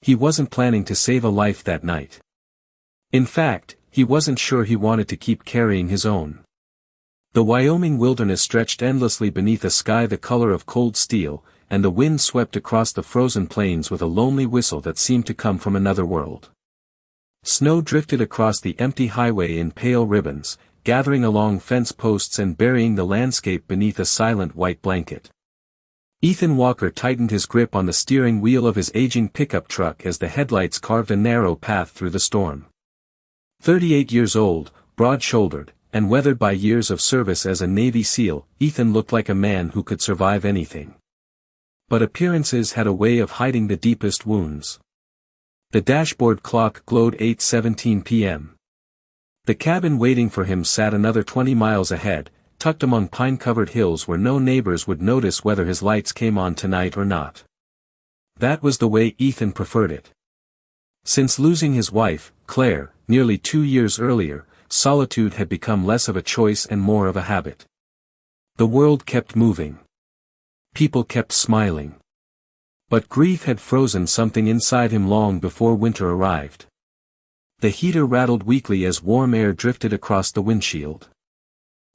He wasn't planning to save a life that night. In fact, he wasn't sure he wanted to keep carrying his own. The Wyoming wilderness stretched endlessly beneath a sky the color of cold steel, and the wind swept across the frozen plains with a lonely whistle that seemed to come from another world. Snow drifted across the empty highway in pale ribbons, gathering along fence posts and burying the landscape beneath a silent white blanket. Ethan Walker tightened his grip on the steering wheel of his aging pickup truck as the headlights carved a narrow path through the storm. 38 years old, broad-shouldered, and weathered by years of service as a Navy SEAL, Ethan looked like a man who could survive anything. But appearances had a way of hiding the deepest wounds. The dashboard clock glowed 8:17 p.m. The cabin waiting for him sat another 20 miles ahead, tucked among pine-covered hills where no neighbors would notice whether his lights came on tonight or not. That was the way Ethan preferred it. Since losing his wife, Claire, nearly 2 years earlier, solitude had become less of a choice and more of a habit. The world kept moving. People kept smiling. But grief had frozen something inside him long before winter arrived. The heater rattled weakly as warm air drifted across the windshield.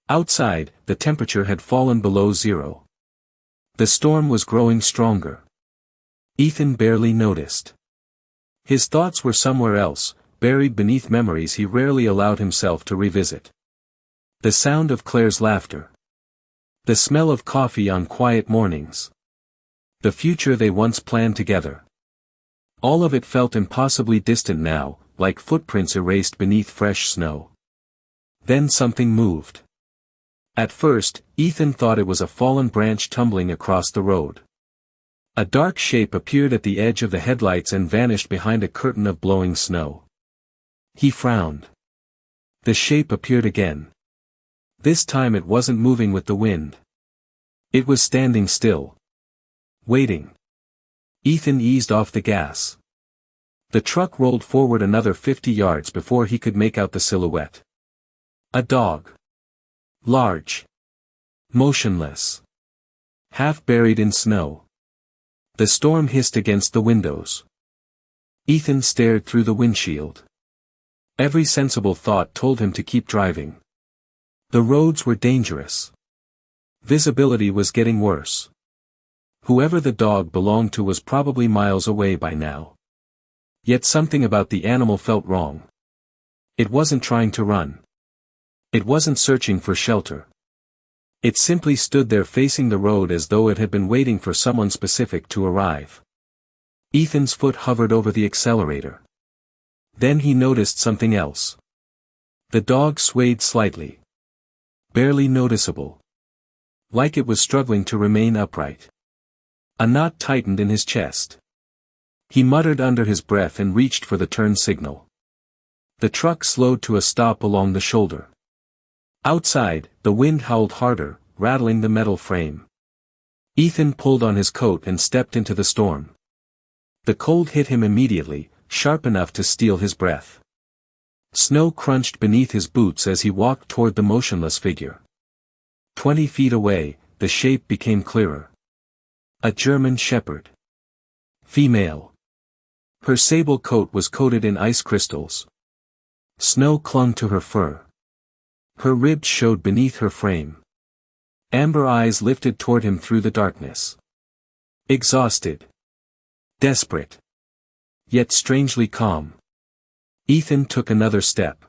Outside, the temperature had fallen below zero. The storm was growing stronger. Ethan barely noticed. His thoughts were somewhere else, buried beneath memories he rarely allowed himself to revisit. The sound of Claire's laughter. The smell of coffee on quiet mornings. The future they once planned together. All of it felt impossibly distant now, like footprints erased beneath fresh snow. Then something moved. At first, Ethan thought it was a fallen branch tumbling across the road. A dark shape appeared at the edge of the headlights and vanished behind a curtain of blowing snow. He frowned. The shape appeared again. This time it wasn't moving with the wind. It was standing still. Waiting. Ethan eased off the gas. The truck rolled forward another 50 yards before he could make out the silhouette. A dog. Large. Motionless. Half buried in snow. The storm hissed against the windows. Ethan stared through the windshield. Every sensible thought told him to keep driving. The roads were dangerous. Visibility was getting worse. Whoever the dog belonged to was probably miles away by now. Yet something about the animal felt wrong. It wasn't trying to run. It wasn't searching for shelter. It simply stood there facing the road as though it had been waiting for someone specific to arrive. Ethan's foot hovered over the accelerator. Then he noticed something else. The dog swayed slightly. Barely noticeable. Like it was struggling to remain upright. A knot tightened in his chest. He muttered under his breath and reached for the turn signal. The truck slowed to a stop along the shoulder. Outside, the wind howled harder, rattling the metal frame. Ethan pulled on his coat and stepped into the storm. The cold hit him immediately, sharp enough to steal his breath. Snow crunched beneath his boots as he walked toward the motionless figure. 20 feet away, the shape became clearer. A German shepherd. Female. Her sable coat was coated in ice crystals. Snow clung to her fur. Her ribs showed beneath her frame. Amber eyes lifted toward him through the darkness. Exhausted. Desperate. Yet strangely calm. Ethan took another step.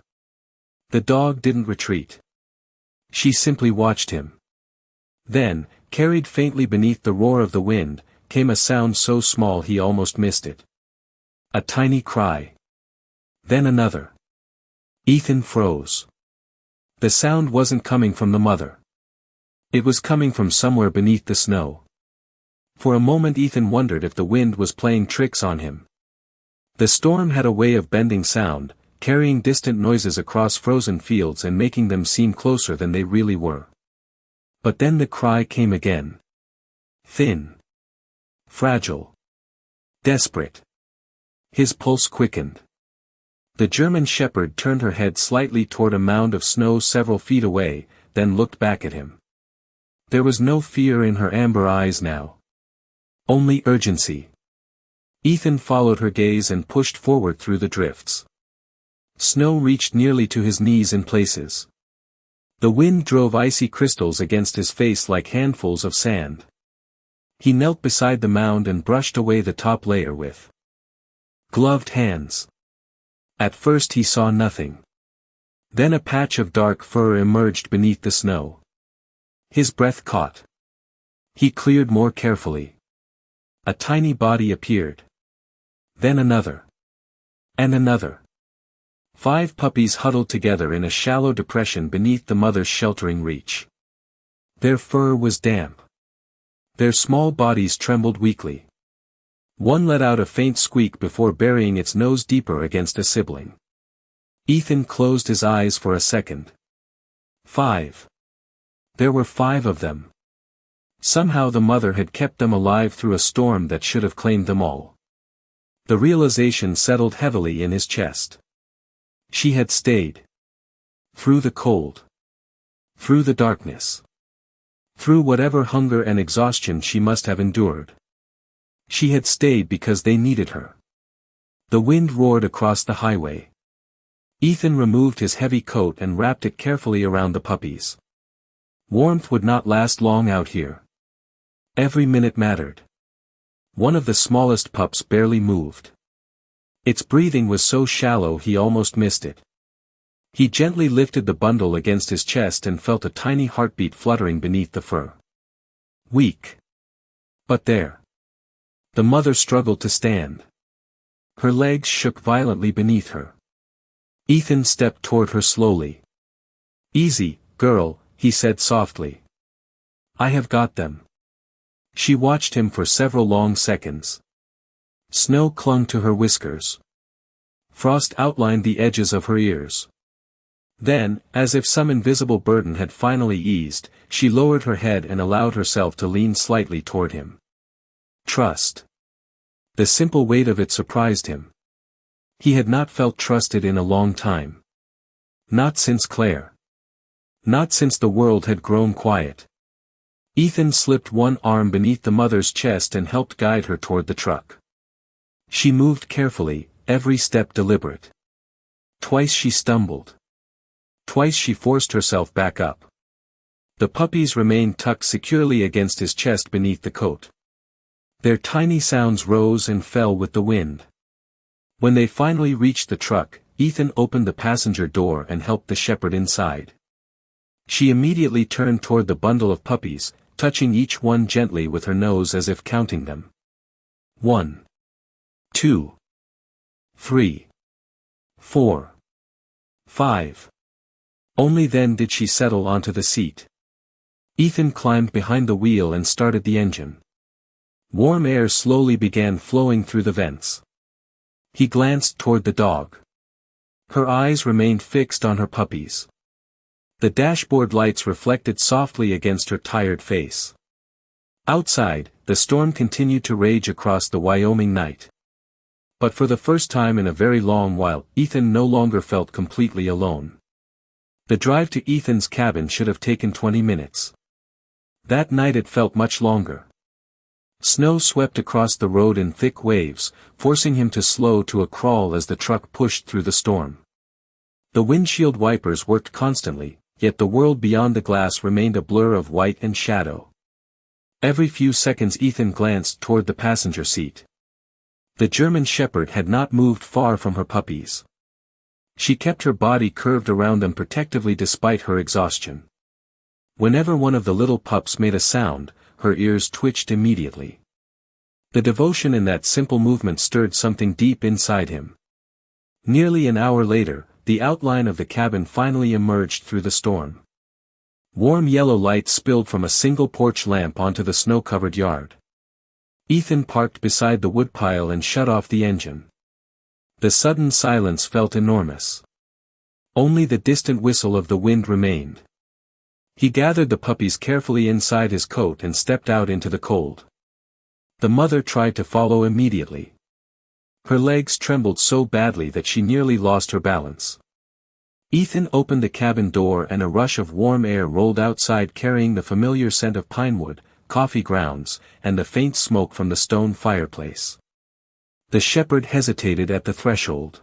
The dog didn't retreat. She simply watched him. Then, carried faintly beneath the roar of the wind, came a sound so small he almost missed it. A tiny cry. Then another. Ethan froze. The sound wasn't coming from the mother. It was coming from somewhere beneath the snow. For a moment Ethan wondered if the wind was playing tricks on him. The storm had a way of bending sound, carrying distant noises across frozen fields and making them seem closer than they really were. But then the cry came again. Thin. Fragile. Desperate. His pulse quickened. The German shepherd turned her head slightly toward a mound of snow several feet away, then looked back at him. There was no fear in her amber eyes now. Only urgency. Ethan followed her gaze and pushed forward through the drifts. Snow reached nearly to his knees in places. The wind drove icy crystals against his face like handfuls of sand. He knelt beside the mound and brushed away the top layer with gloved hands. At first he saw nothing. Then a patch of dark fur emerged beneath the snow. His breath caught. He cleared more carefully. A tiny body appeared. Then another. And another. 5 puppies huddled together in a shallow depression beneath the mother's sheltering reach. Their fur was damp. Their small bodies trembled weakly. One let out a faint squeak before burying its nose deeper against a sibling. Ethan closed his eyes for a second. 5. There were 5 of them. Somehow the mother had kept them alive through a storm that should have claimed them all. The realization settled heavily in his chest. She had stayed. Through the cold. Through the darkness. Through whatever hunger and exhaustion she must have endured. She had stayed because they needed her. The wind roared across the highway. Ethan removed his heavy coat and wrapped it carefully around the puppies. Warmth would not last long out here. Every minute mattered. One of the smallest pups barely moved. Its breathing was so shallow he almost missed it. He gently lifted the bundle against his chest and felt a tiny heartbeat fluttering beneath the fur. Weak. But there. The mother struggled to stand. Her legs shook violently beneath her. Ethan stepped toward her slowly. "Easy, girl," he said softly. "I have got them." She watched him for several long seconds. Snow clung to her whiskers. Frost outlined the edges of her ears. Then, as if some invisible burden had finally eased, she lowered her head and allowed herself to lean slightly toward him. Trust. The simple weight of it surprised him. He had not felt trusted in a long time. Not since Claire. Not since the world had grown quiet. Ethan slipped one arm beneath the mother's chest and helped guide her toward the truck. She moved carefully, every step deliberate. Twice she stumbled. Twice she forced herself back up. The puppies remained tucked securely against his chest beneath the coat. Their tiny sounds rose and fell with the wind. When they finally reached the truck, Ethan opened the passenger door and helped the shepherd inside. She immediately turned toward the bundle of puppies, touching each one gently with her nose as if counting them. 1, 2, 3, 4, 5. Only then did she settle onto the seat. Ethan climbed behind the wheel and started the engine. Warm air slowly began flowing through the vents. He glanced toward the dog. Her eyes remained fixed on her puppies. The dashboard lights reflected softly against her tired face. Outside, the storm continued to rage across the Wyoming night. But for the first time in a very long while, Ethan no longer felt completely alone. The drive to Ethan's cabin should have taken 20 minutes. That night it felt much longer. Snow swept across the road in thick waves, forcing him to slow to a crawl as the truck pushed through the storm. The windshield wipers worked constantly, yet the world beyond the glass remained a blur of white and shadow. Every few seconds Ethan glanced toward the passenger seat. The German shepherd had not moved far from her puppies. She kept her body curved around them protectively despite her exhaustion. Whenever one of the little pups made a sound, her ears twitched immediately. The devotion in that simple movement stirred something deep inside him. Nearly an hour later, the outline of the cabin finally emerged through the storm. Warm yellow light spilled from a single porch lamp onto the snow-covered yard. Ethan parked beside the woodpile and shut off the engine. The sudden silence felt enormous. Only the distant whistle of the wind remained. He gathered the puppies carefully inside his coat and stepped out into the cold. The mother tried to follow immediately. Her legs trembled so badly that she nearly lost her balance. Ethan opened the cabin door and a rush of warm air rolled outside carrying the familiar scent of pinewood, coffee grounds, and the faint smoke from the stone fireplace. The shepherd hesitated at the threshold.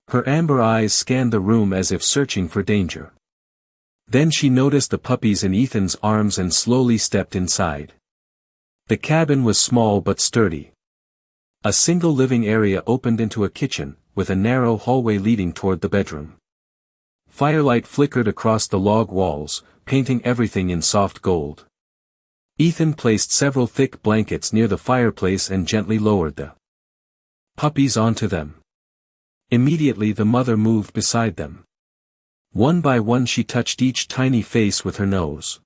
Her amber eyes scanned the room as if searching for danger. Then she noticed the puppies in Ethan's arms and slowly stepped inside. The cabin was small but sturdy. A single living area opened into a kitchen, with a narrow hallway leading toward the bedroom. Firelight flickered across the log walls, painting everything in soft gold. Ethan placed several thick blankets near the fireplace and gently lowered the puppies onto them. Immediately the mother moved beside them. One by one she touched each tiny face with her nose.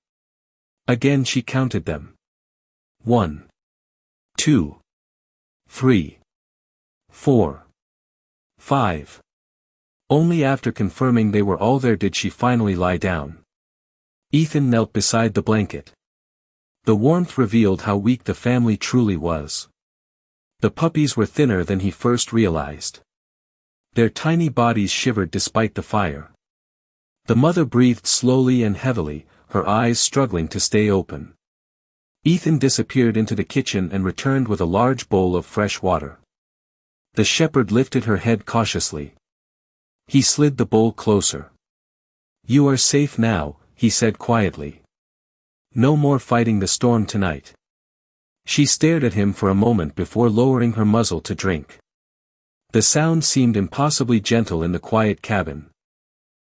Again she counted them. 1, 2, 3, 4, 5. Only after confirming they were all there did she finally lie down. Ethan knelt beside the blanket. The warmth revealed how weak the family truly was. The puppies were thinner than he first realized. Their tiny bodies shivered despite the fire. The mother breathed slowly and heavily, her eyes struggling to stay open. Ethan disappeared into the kitchen and returned with a large bowl of fresh water. The shepherd lifted her head cautiously. He slid the bowl closer. "You are safe now," he said quietly. "No more fighting the storm tonight." She stared at him for a moment before lowering her muzzle to drink. The sound seemed impossibly gentle in the quiet cabin.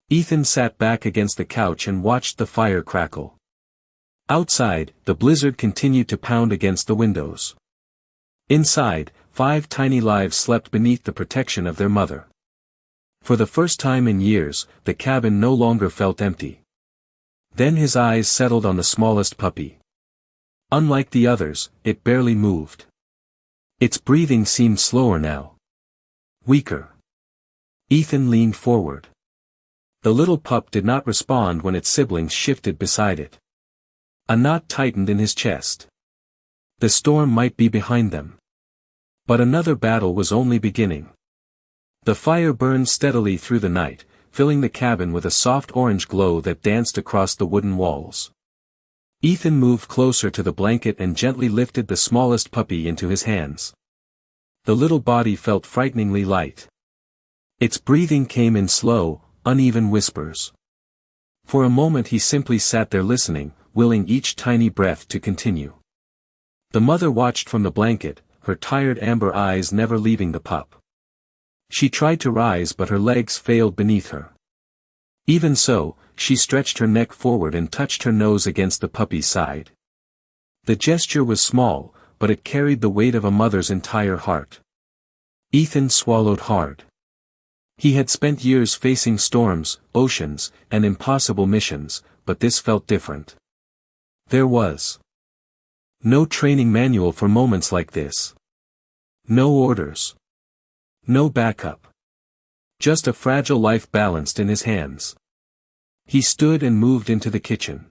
Ethan sat back against the couch and watched the fire crackle. Outside, the blizzard continued to pound against the windows. Inside, 5 tiny lives slept beneath the protection of their mother. For the first time in years, the cabin no longer felt empty. Then his eyes settled on the smallest puppy. Unlike the others, it barely moved. Its breathing seemed slower now. Weaker. Ethan leaned forward. The little pup did not respond when its siblings shifted beside it. A knot tightened in his chest. The storm might be behind them. But another battle was only beginning. The fire burned steadily through the night, filling the cabin with a soft orange glow that danced across the wooden walls. Ethan moved closer to the blanket and gently lifted the smallest puppy into his hands. The little body felt frighteningly light. Its breathing came in slow, uneven whispers. For a moment he simply sat there listening, willing each tiny breath to continue. The mother watched from the blanket, her tired amber eyes never leaving the pup. She tried to rise but her legs failed beneath her. Even so, she stretched her neck forward and touched her nose against the puppy's side. The gesture was small, but it carried the weight of a mother's entire heart. Ethan swallowed hard. He had spent years facing storms, oceans, and impossible missions, but this felt different. There was no training manual for moments like this. No orders. No backup. Just a fragile life balanced in his hands. He stood and moved into the kitchen.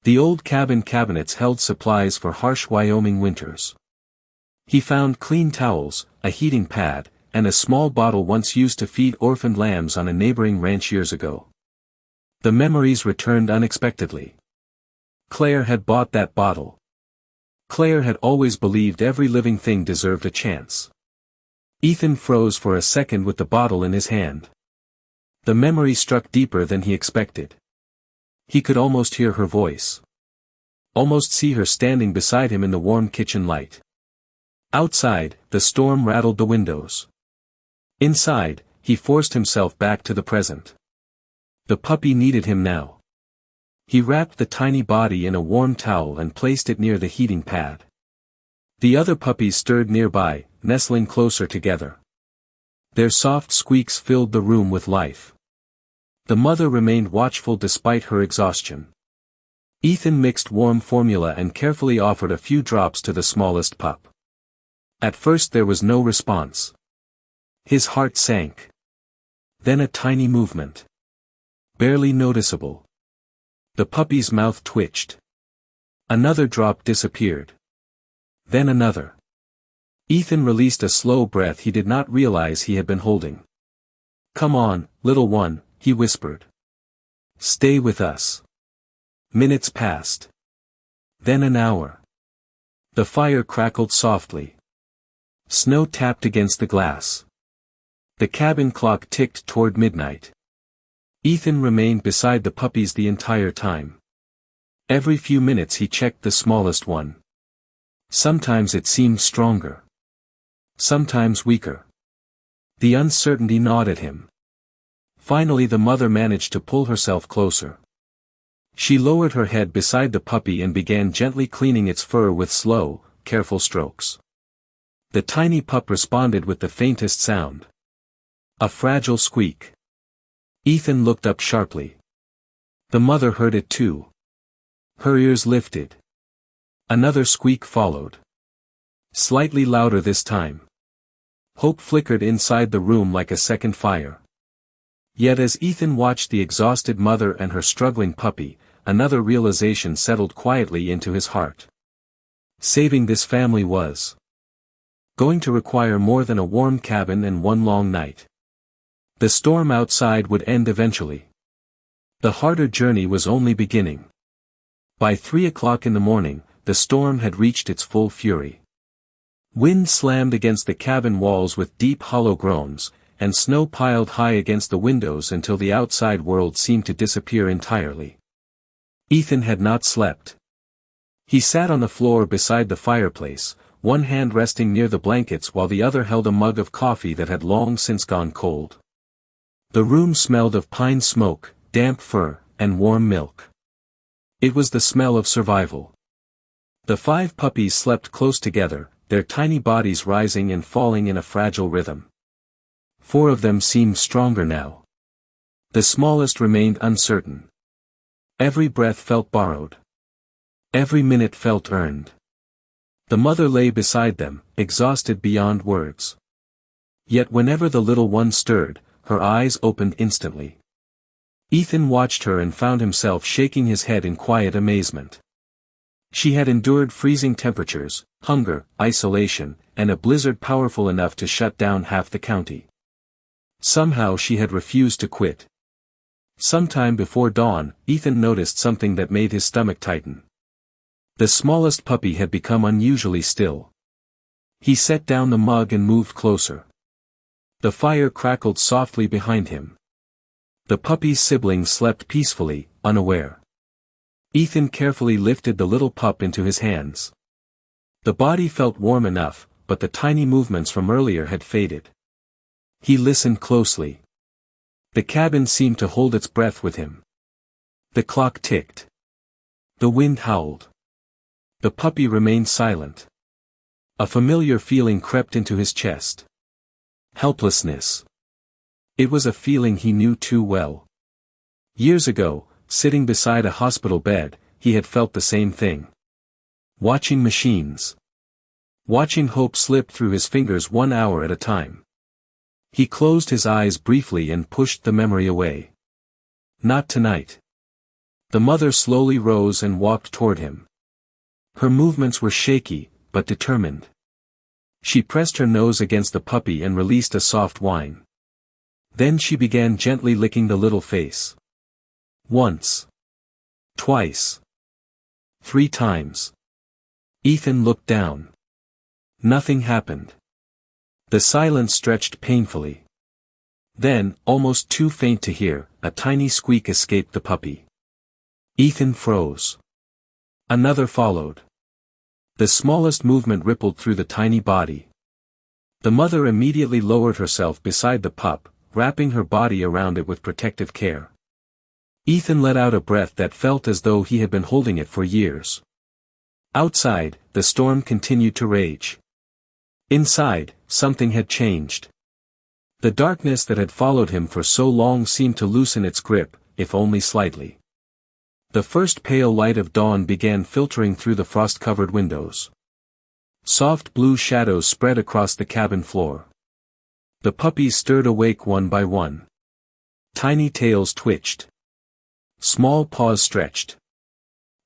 The old cabin cabinets held supplies for harsh Wyoming winters. He found clean towels, a heating pad, and a small bottle once used to feed orphaned lambs on a neighboring ranch years ago. The memories returned unexpectedly. Claire had bought that bottle. Claire had always believed every living thing deserved a chance. Ethan froze for a second with the bottle in his hand. The memory struck deeper than he expected. He could almost hear her voice. Almost see her standing beside him in the warm kitchen light. Outside, the storm rattled the windows. Inside, he forced himself back to the present. The puppy needed him now. He wrapped the tiny body in a warm towel and placed it near the heating pad. The other puppies stirred nearby, nestling closer together. Their soft squeaks filled the room with life. The mother remained watchful despite her exhaustion. Ethan mixed warm formula and carefully offered a few drops to the smallest pup. At first there was no response. His heart sank. Then a tiny movement. Barely noticeable. The puppy's mouth twitched. Another drop disappeared. Then another. Ethan released a slow breath he did not realize he had been holding. "Come on, little one," he whispered. "Stay with us." Minutes passed. Then an hour. The fire crackled softly. Snow tapped against the glass. The cabin clock ticked toward midnight. Ethan remained beside the puppies the entire time. Every few minutes he checked the smallest one. Sometimes it seemed stronger. Sometimes weaker. The uncertainty gnawed at him. Finally the mother managed to pull herself closer. She lowered her head beside the puppy and began gently cleaning its fur with slow, careful strokes. The tiny pup responded with the faintest sound. A fragile squeak. Ethan looked up sharply. The mother heard it too. Her ears lifted. Another squeak followed. Slightly louder this time. Hope flickered inside the room like a second fire. Yet as Ethan watched the exhausted mother and her struggling puppy, another realization settled quietly into his heart. Saving this family was going to require more than a warm cabin and one long night. The storm outside would end eventually. The harder journey was only beginning. By 3 o'clock in the morning, the storm had reached its full fury. Wind slammed against the cabin walls with deep hollow groans, and snow piled high against the windows until the outside world seemed to disappear entirely. Ethan had not slept. He sat on the floor beside the fireplace, one hand resting near the blankets while the other held a mug of coffee that had long since gone cold. The room smelled of pine smoke, damp fur, and warm milk. It was the smell of survival. The 5 puppies slept close together, their tiny bodies rising and falling in a fragile rhythm. 4 of them seemed stronger now. The smallest remained uncertain. Every breath felt borrowed. Every minute felt earned. The mother lay beside them, exhausted beyond words. Yet whenever the little one stirred, her eyes opened instantly. Ethan watched her and found himself shaking his head in quiet amazement. She had endured freezing temperatures, hunger, isolation, and a blizzard powerful enough to shut down half the county. Somehow she had refused to quit. Sometime before dawn, Ethan noticed something that made his stomach tighten. The smallest puppy had become unusually still. He set down the mug and moved closer. The fire crackled softly behind him. The puppy's siblings slept peacefully, unaware. Ethan carefully lifted the little pup into his hands. The body felt warm enough, but the tiny movements from earlier had faded. He listened closely. The cabin seemed to hold its breath with him. The clock ticked. The wind howled. The puppy remained silent. A familiar feeling crept into his chest. Helplessness. It was a feeling he knew too well. Years ago, sitting beside a hospital bed, he had felt the same thing. Watching machines. Watching hope slip through his fingers 1 hour at a time. He closed his eyes briefly and pushed the memory away. Not tonight. The mother slowly rose and walked toward him. Her movements were shaky, but determined. She pressed her nose against the puppy and released a soft whine. Then she began gently licking the little face. Once. Twice. 3 times. Ethan looked down. Nothing happened. The silence stretched painfully. Then, almost too faint to hear, a tiny squeak escaped the puppy. Ethan froze. Another followed. The smallest movement rippled through the tiny body. The mother immediately lowered herself beside the pup, wrapping her body around it with protective care. Ethan let out a breath that felt as though he had been holding it for years. Outside, the storm continued to rage. Inside, something had changed. The darkness that had followed him for so long seemed to loosen its grip, if only slightly. The first pale light of dawn began filtering through the frost-covered windows. Soft blue shadows spread across the cabin floor. The puppies stirred awake one by one. Tiny tails twitched. Small paws stretched.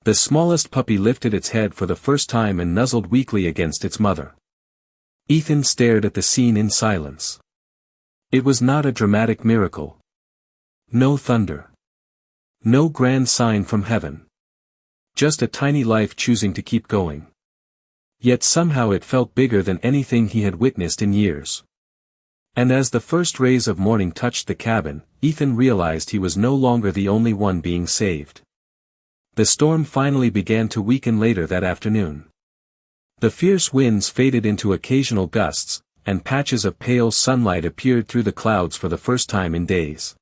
The smallest puppy lifted its head for the first time and nuzzled weakly against its mother. Ethan stared at the scene in silence. It was not a dramatic miracle. No thunder. No grand sign from heaven. Just a tiny life choosing to keep going. Yet somehow it felt bigger than anything he had witnessed in years. And as the first rays of morning touched the cabin, Ethan realized he was no longer the only one being saved. The storm finally began to weaken later that afternoon. The fierce winds faded into occasional gusts, and patches of pale sunlight appeared through the clouds for the first time in days.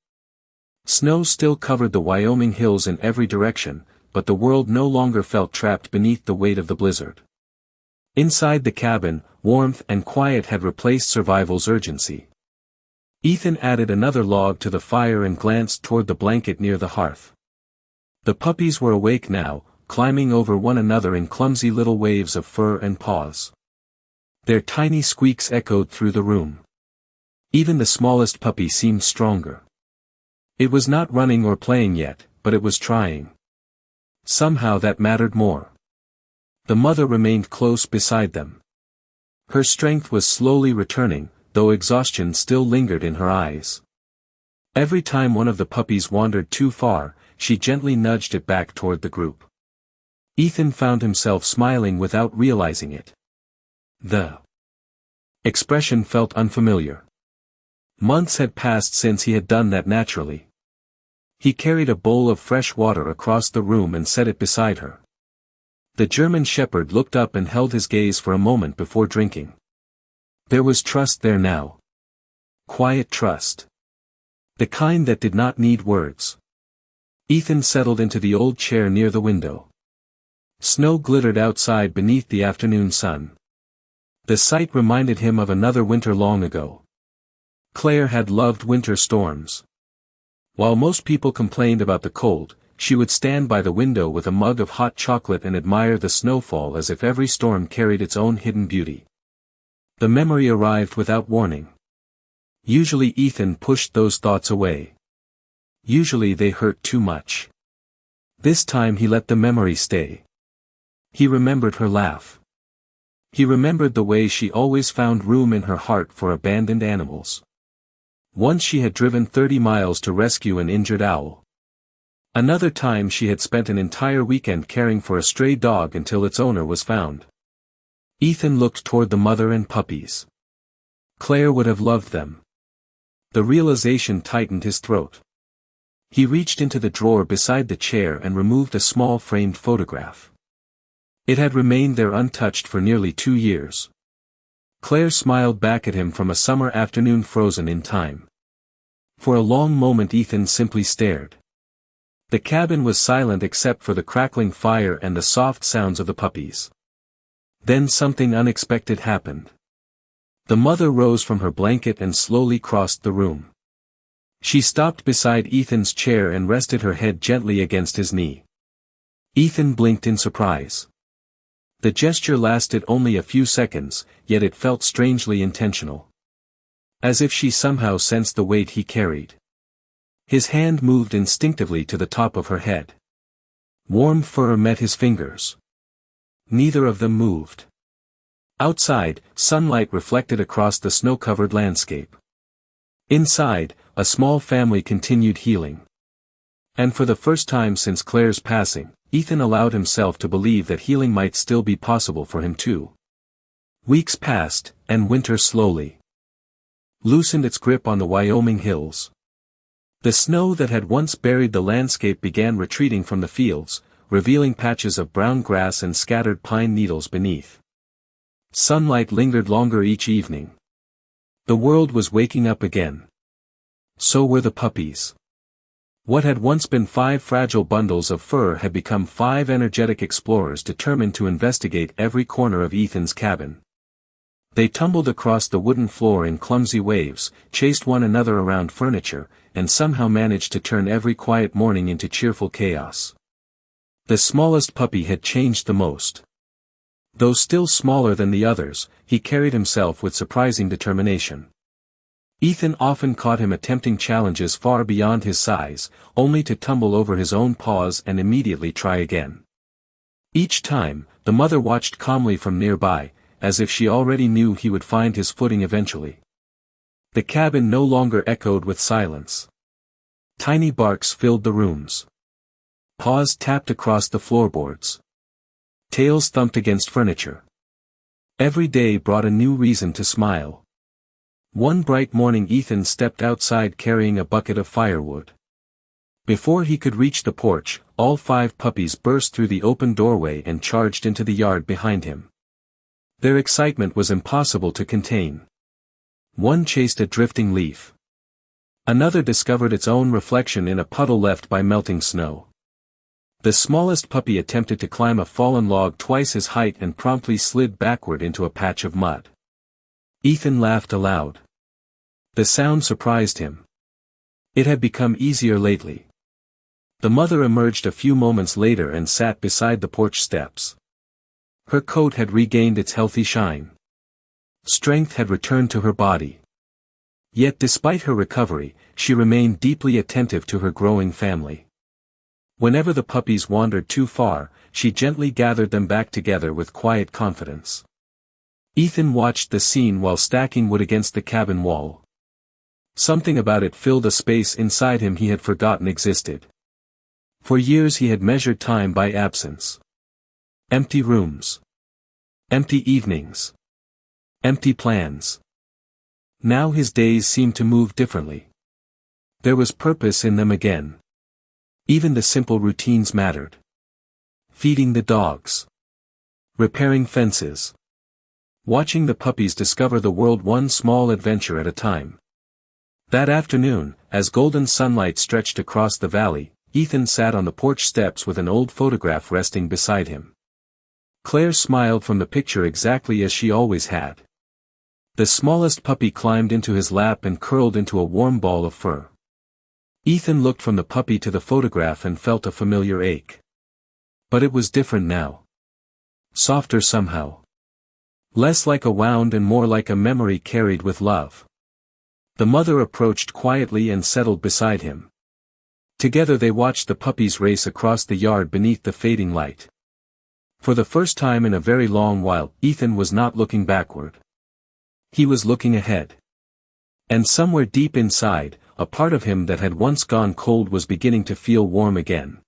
Snow still covered the Wyoming hills in every direction, but the world no longer felt trapped beneath the weight of the blizzard. Inside the cabin, warmth and quiet had replaced survival's urgency. Ethan added another log to the fire and glanced toward the blanket near the hearth. The puppies were awake now, climbing over one another in clumsy little waves of fur and paws. Their tiny squeaks echoed through the room. Even the smallest puppy seemed stronger. It was not running or playing yet, but it was trying. Somehow that mattered more. The mother remained close beside them. Her strength was slowly returning, though exhaustion still lingered in her eyes. Every time one of the puppies wandered too far, she gently nudged it back toward the group. Ethan found himself smiling without realizing it. The expression felt unfamiliar. Months had passed since he had done that naturally. He carried a bowl of fresh water across the room and set it beside her. The German shepherd looked up and held his gaze for a moment before drinking. There was trust there now. Quiet trust. The kind that did not need words. Ethan settled into the old chair near the window. Snow glittered outside beneath the afternoon sun. The sight reminded him of another winter long ago. Claire had loved winter storms. While most people complained about the cold, she would stand by the window with a mug of hot chocolate and admire the snowfall as if every storm carried its own hidden beauty. The memory arrived without warning. Usually Ethan pushed those thoughts away. Usually they hurt too much. This time he let the memory stay. He remembered her laugh. He remembered the way she always found room in her heart for abandoned animals. Once she had driven 30 miles to rescue an injured owl. Another time she had spent an entire weekend caring for a stray dog until its owner was found. Ethan looked toward the mother and puppies. Claire would have loved them. The realization tightened his throat. He reached into the drawer beside the chair and removed a small framed photograph. It had remained there untouched for nearly 2 years. Claire smiled back at him from a summer afternoon frozen in time. For a long moment Ethan simply stared. The cabin was silent except for the crackling fire and the soft sounds of the puppies. Then something unexpected happened. The mother rose from her blanket and slowly crossed the room. She stopped beside Ethan's chair and rested her head gently against his knee. Ethan blinked in surprise. The gesture lasted only a few seconds, yet it felt strangely intentional. As if she somehow sensed the weight he carried. His hand moved instinctively to the top of her head. Warm fur met his fingers. Neither of them moved. Outside, sunlight reflected across the snow-covered landscape. Inside, a small family continued healing. And for the first time since Claire's passing, Ethan allowed himself to believe that healing might still be possible for him too. Weeks passed, and winter slowly loosened its grip on the Wyoming hills. The snow that had once buried the landscape began retreating from the fields, revealing patches of brown grass and scattered pine needles beneath. Sunlight lingered longer each evening. The world was waking up again. So were the puppies. What had once been 5 fragile bundles of fur had become 5 energetic explorers determined to investigate every corner of Ethan's cabin. They tumbled across the wooden floor in clumsy waves, chased one another around furniture, and somehow managed to turn every quiet morning into cheerful chaos. The smallest puppy had changed the most. Though still smaller than the others, he carried himself with surprising determination. Ethan often caught him attempting challenges far beyond his size, only to tumble over his own paws and immediately try again. Each time, the mother watched calmly from nearby, as if she already knew he would find his footing eventually. The cabin no longer echoed with silence. Tiny barks filled the rooms. Paws tapped across the floorboards. Tails thumped against furniture. Every day brought a new reason to smile. One bright morning Ethan stepped outside carrying a bucket of firewood. Before he could reach the porch, all 5 puppies burst through the open doorway and charged into the yard behind him. Their excitement was impossible to contain. One chased a drifting leaf. Another discovered its own reflection in a puddle left by melting snow. The smallest puppy attempted to climb a fallen log twice his height and promptly slid backward into a patch of mud. Ethan laughed aloud. The sound surprised him. It had become easier lately. The mother emerged a few moments later and sat beside the porch steps. Her coat had regained its healthy shine. Strength had returned to her body. Yet despite her recovery, she remained deeply attentive to her growing family. Whenever the puppies wandered too far, she gently gathered them back together with quiet confidence. Ethan watched the scene while stacking wood against the cabin wall. Something about it filled a space inside him he had forgotten existed. For years he had measured time by absence. Empty rooms. Empty evenings. Empty plans. Now his days seemed to move differently. There was purpose in them again. Even the simple routines mattered. Feeding the dogs. Repairing fences. Watching the puppies discover the world one small adventure at a time. That afternoon, as golden sunlight stretched across the valley, Ethan sat on the porch steps with an old photograph resting beside him. Claire smiled from the picture exactly as she always had. The smallest puppy climbed into his lap and curled into a warm ball of fur. Ethan looked from the puppy to the photograph and felt a familiar ache. But it was different now. Softer somehow. Less like a wound and more like a memory carried with love. The mother approached quietly and settled beside him. Together they watched the puppies race across the yard beneath the fading light. For the first time in a very long while, Ethan was not looking backward. He was looking ahead. And somewhere deep inside, a part of him that had once gone cold was beginning to feel warm again.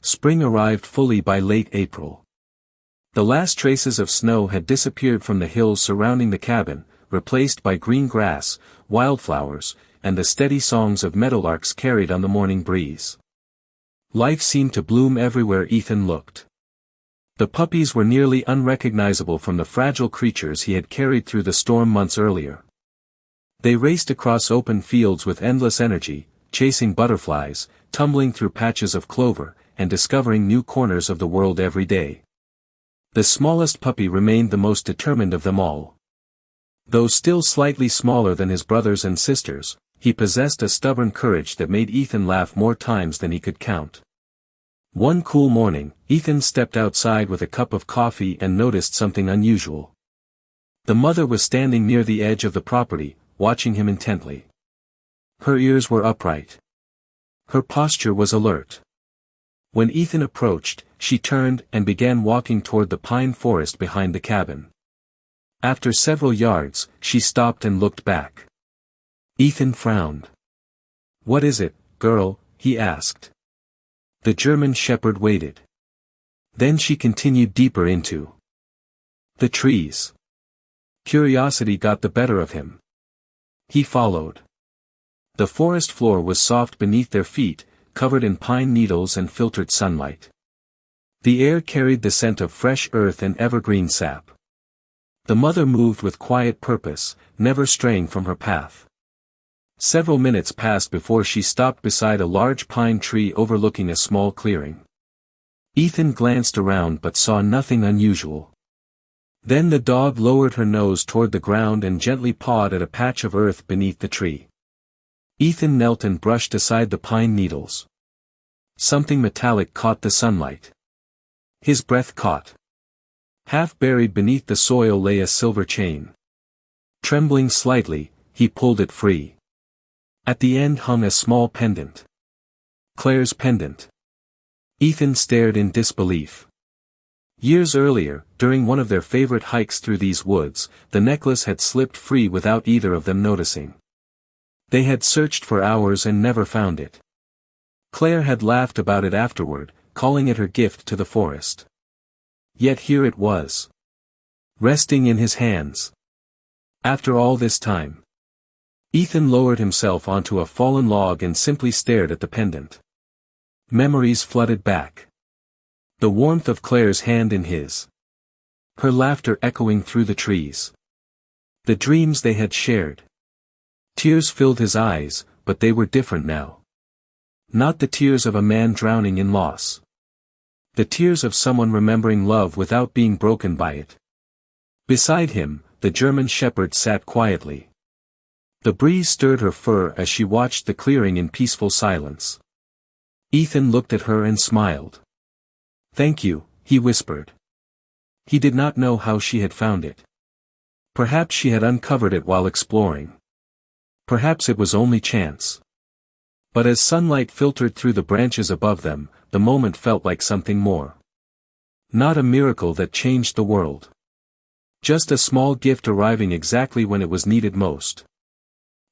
Spring arrived fully by late April. The last traces of snow had disappeared from the hills surrounding the cabin, replaced by green grass, wildflowers, and the steady songs of meadowlarks carried on the morning breeze. Life seemed to bloom everywhere Ethan looked. The puppies were nearly unrecognizable from the fragile creatures he had carried through the storm months earlier. They raced across open fields with endless energy, chasing butterflies, tumbling through patches of clover, and discovering new corners of the world every day. The smallest puppy remained the most determined of them all. Though still slightly smaller than his brothers and sisters, he possessed a stubborn courage that made Ethan laugh more times than he could count. One cool morning, Ethan stepped outside with a cup of coffee and noticed something unusual. The mother was standing near the edge of the property, watching him intently. Her ears were upright. Her posture was alert. When Ethan approached, she turned and began walking toward the pine forest behind the cabin. After several yards, she stopped and looked back. Ethan frowned. "What is it, girl?" he asked. The German shepherd waited. Then she continued deeper into the trees. Curiosity got the better of him. He followed. The forest floor was soft beneath their feet, covered in pine needles and filtered sunlight. The air carried the scent of fresh earth and evergreen sap. The mother moved with quiet purpose, never straying from her path. Several minutes passed before she stopped beside a large pine tree overlooking a small clearing. Ethan glanced around but saw nothing unusual. Then the dog lowered her nose toward the ground and gently pawed at a patch of earth beneath the tree. Ethan knelt and brushed aside the pine needles. Something metallic caught the sunlight. His breath caught. Half buried beneath the soil lay a silver chain. Trembling slightly, he pulled it free. At the end hung a small pendant. Claire's pendant. Ethan stared in disbelief. Years earlier, during one of their favorite hikes through these woods, the necklace had slipped free without either of them noticing. They had searched for hours and never found it. Claire had laughed about it afterward, calling it her gift to the forest. Yet here it was. resting in his hands. After all this time, Ethan lowered himself onto a fallen log and simply stared at the pendant. Memories flooded back. The warmth of Claire's hand in his. Her laughter echoing through the trees. The dreams they had shared. Tears filled his eyes, but they were different now. Not the tears of a man drowning in loss. The tears of someone remembering love without being broken by it. Beside him, the German shepherd sat quietly. The breeze stirred her fur as she watched the clearing in peaceful silence. Ethan looked at her and smiled. "Thank you," he whispered. He did not know how she had found it. Perhaps she had uncovered it while exploring. Perhaps it was only chance. But as sunlight filtered through the branches above them, the moment felt like something more. Not a miracle that changed the world. Just a small gift arriving exactly when it was needed most.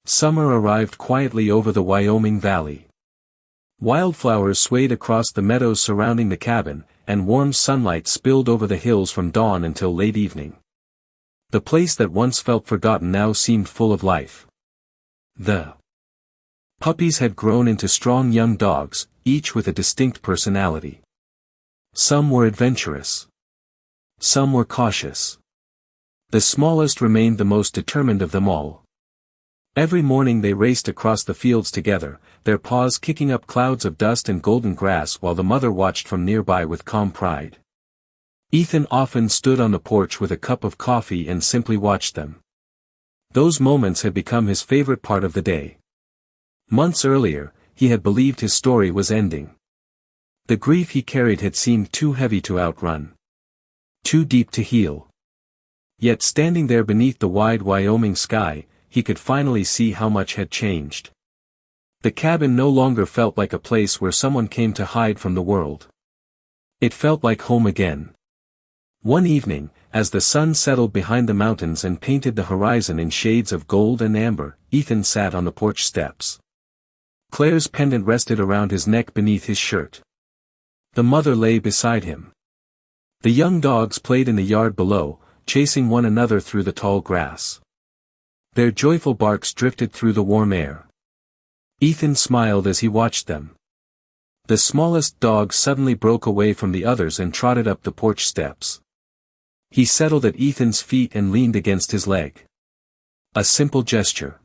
Summer arrived quietly over the Wyoming valley. Wildflowers swayed across the meadows surrounding the cabin, and warm sunlight spilled over the hills from dawn until late evening. The place that once felt forgotten now seemed full of life. The puppies had grown into strong young dogs, each with a distinct personality. Some were adventurous. Some were cautious. The smallest remained the most determined of them all. Every morning they raced across the fields together, their paws kicking up clouds of dust and golden grass while the mother watched from nearby with calm pride. Ethan often stood on the porch with a cup of coffee and simply watched them. Those moments had become his favorite part of the day. Months earlier, he had believed his story was ending. The grief he carried had seemed too heavy to outrun. Too deep to heal. Yet standing there beneath the wide Wyoming sky, he could finally see how much had changed. The cabin no longer felt like a place where someone came to hide from the world. It felt like home again. One evening, as the sun settled behind the mountains and painted the horizon in shades of gold and amber, Ethan sat on the porch steps. Claire's pendant rested around his neck beneath his shirt. The mother lay beside him. The young dogs played in the yard below, chasing one another through the tall grass. Their joyful barks drifted through the warm air. Ethan smiled as he watched them. The smallest dog suddenly broke away from the others and trotted up the porch steps. He settled at Ethan's feet and leaned against his leg. A simple gesture.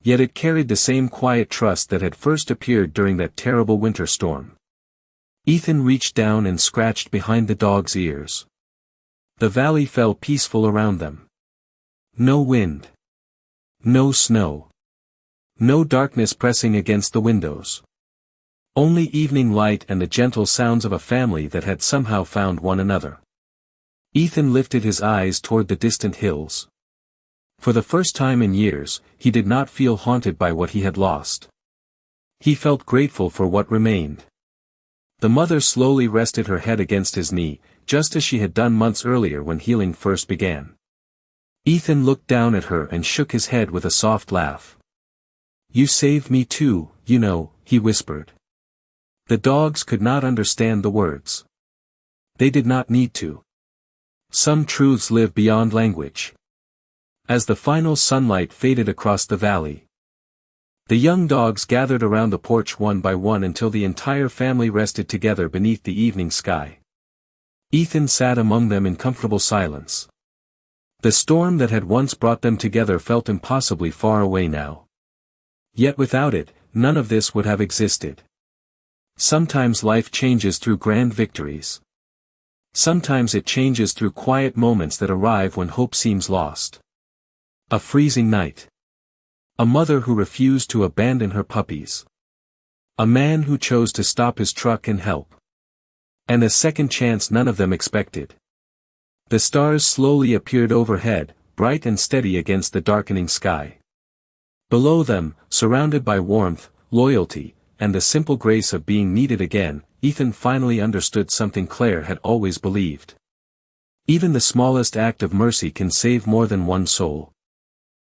Yet it carried the same quiet trust that had first appeared during that terrible winter storm. Ethan reached down and scratched behind the dog's ears. The valley fell peaceful around them. No wind. No snow. No darkness pressing against the windows. Only evening light and the gentle sounds of a family that had somehow found one another. Ethan lifted his eyes toward the distant hills. For the first time in years, he did not feel haunted by what he had lost. He felt grateful for what remained. The mother slowly rested her head against his knee, just as she had done months earlier when healing first began. Ethan looked down at her and shook his head with a soft laugh. "You saved me too, you know," he whispered. The dogs could not understand the words. They did not need to. Some truths live beyond language. As the final sunlight faded across the valley, the young dogs gathered around the porch one by one until the entire family rested together beneath the evening sky. Ethan sat among them in comfortable silence. The storm that had once brought them together felt impossibly far away now. Yet without it, none of this would have existed. Sometimes life changes through grand victories. Sometimes it changes through quiet moments that arrive when hope seems lost. A freezing night. A mother who refused to abandon her puppies. A man who chose to stop his truck and help. And a second chance none of them expected. The stars slowly appeared overhead, bright and steady against the darkening sky. Below them, surrounded by warmth, loyalty, and the simple grace of being needed again, Ethan finally understood something Claire had always believed. Even the smallest act of mercy can save more than one soul.